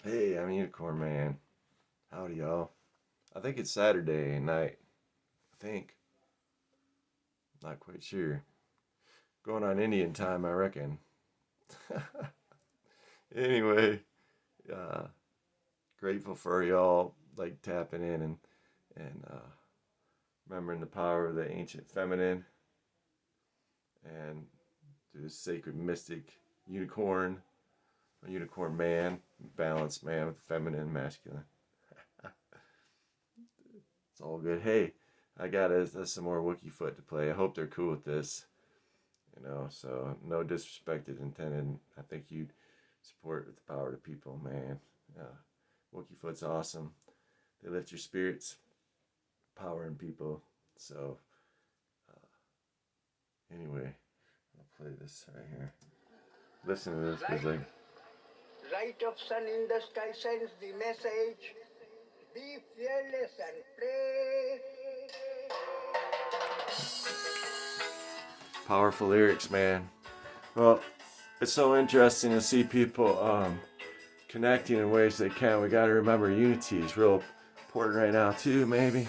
Hey, I'm Unicorn Man. Howdy, y'all. I think it's Saturday night. I think. Not quite sure. Going on Indian time, I reckon. Anyway, uh, grateful for y'all like tapping in and remembering the power of the ancient feminine and the sacred mystic unicorn, a unicorn man, balanced man with feminine, masculine. It's all good. Hey, I got some more Wookiee foot to play. I hope they're cool with this. So no disrespect is intended. I think you support with the power to people, man. Wookie Foot's awesome. They lift your spirits, power in people. So anyway, I'll play this right here. Listen to this because Light of sun in the sky sends the message. Be fearless and pray. powerful lyrics, man. Well, it's so interesting to see people connecting in ways they can. We got to remember unity is real important right now too. Maybe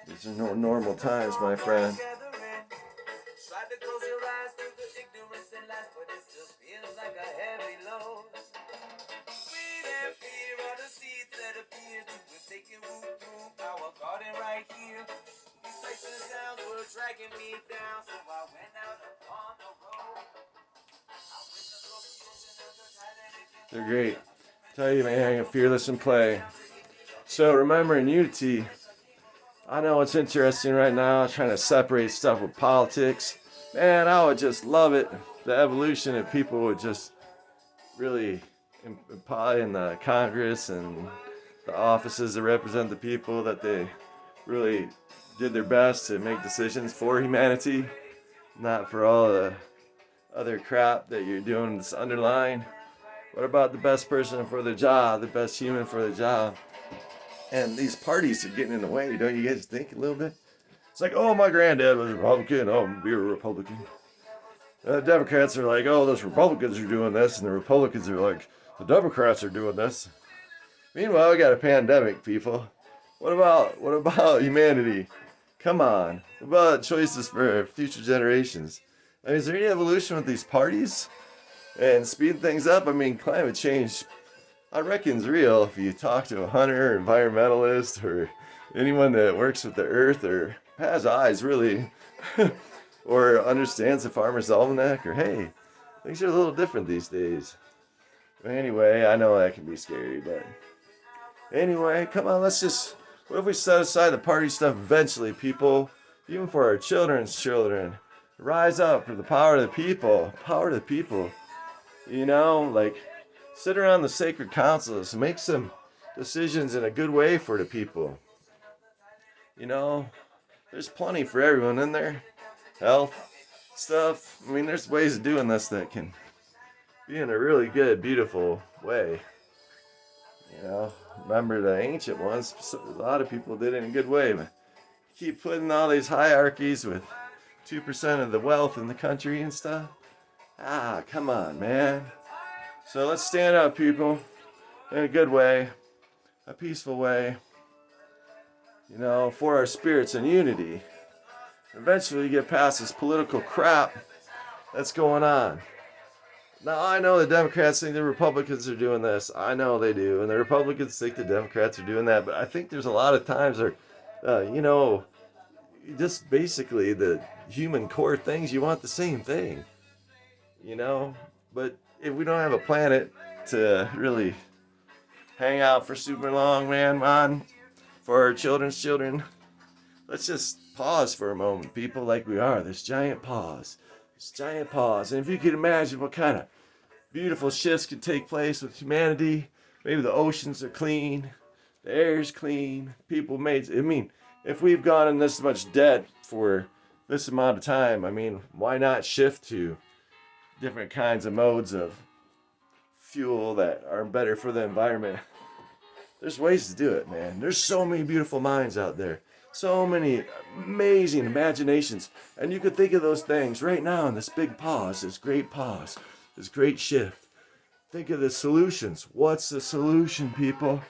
these are no normal times, my friend. Try to close your eyes to the ignorance and lies, but it still feels like a heavy load. Greed and fear are the seeds that appear to be taking root through our garden right here. These sights and sounds were dragging me down, so I went out upon the road. They're great. Tell you, man, fearless and play. So remembering unity. I know it's interesting right now, trying to separate stuff with politics. Man, I would just love it. The evolution of people would just really in the Congress and the offices that represent the people that they really did their best to make decisions for humanity, not for all the other crap that you're doing that's underlying. What about the best person for the job, the best human for the job? And these parties are getting in the way, don't you guys think a little bit? It's like, oh, my granddad was a Republican. Oh, we're a Republican. The Democrats are like, oh, those Republicans are doing this, and the Republicans are like, the Democrats are doing this. Meanwhile, we got a pandemic, people. What about humanity? Come on. What about choices for future generations? I mean, is there any evolution with these parties and speeding things up? I mean, climate change, I reckon, is real. If you talk to a hunter, environmentalist, or anyone that works with the earth or has eyes, really, or understands the farmer's almanac, or hey, things are a little different these days. Anyway, I know that can be scary, but anyway, come on, let's just. What if we set aside the party stuff eventually, people? Even for our children's children. Rise up for the power of the people. Power of the people. Like, sit around the sacred councils, make some decisions in a good way for the people. You know, there's plenty for everyone in there. Health stuff. I mean, there's ways of doing this that can be in a really good, beautiful way. Remember the ancient ones, a lot of people did it in a good way, but keep putting all these hierarchies with 2% of the wealth in the country and stuff. Come on, man. So let's stand up, people, in a good way, a peaceful way, for our spirits and unity. Eventually get past this political crap that's going on. Now, I know the Democrats think the Republicans are doing this. I know they do. And the Republicans think the Democrats are doing that. But I think there's a lot of times where, just basically the human core things, you want the same thing. But if we don't have a planet to really hang out for super long, man, for our children's children, let's just pause for a moment, people, like we are. This giant pause. This giant pause. And if you could imagine what kind of beautiful shifts could take place with humanity, maybe the oceans are clean, the air is clean, if we've gone in this much debt for this amount of time, why not shift to different kinds of modes of fuel that are better for the environment? There's ways to do it, man. There's so many beautiful minds out there. So many amazing imaginations. And you could think of those things right now in this big pause, this great shift. think of the solutions. What's the solution, people?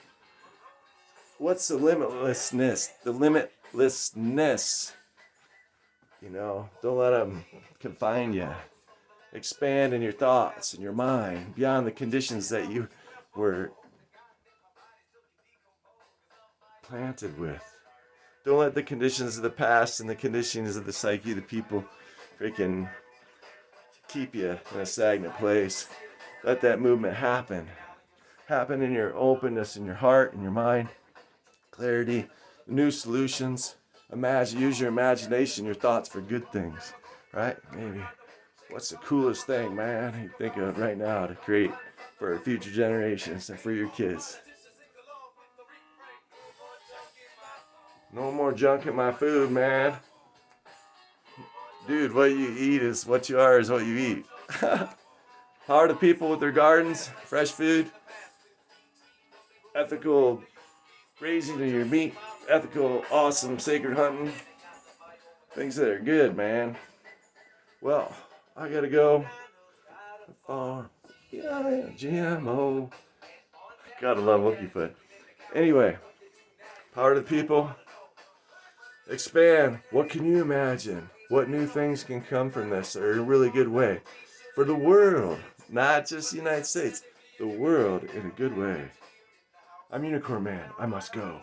What's the limitlessness? The limitlessness. You know, don't let them confine you. Expand in your thoughts and your mind beyond the conditions that you were planted with. Don't let the conditions of the past and the conditions of the psyche of the people freaking keep you in a stagnant place. Let that movement happen. Happen in your openness, in your heart, in your mind. Clarity, new solutions. Imagine, use your imagination, your thoughts for good things, right? Maybe, what's the coolest thing, man, you think of right now to create for future generations and for your kids? No more junk in my food, man. Dude, what you eat is what you are, is what you eat. How are the people with their gardens, fresh food, ethical raising of your meat, ethical, awesome, sacred hunting? Things that are good, man. Well, I gotta go. Farm. Yeah, GMO. Gotta love Wookiefoot. Anyway, power to the people. Expand. What can you imagine? What new things can come from this in a really good way? For the world, not just the United States. The world in a good way. I'm Unicorn Man. I must go.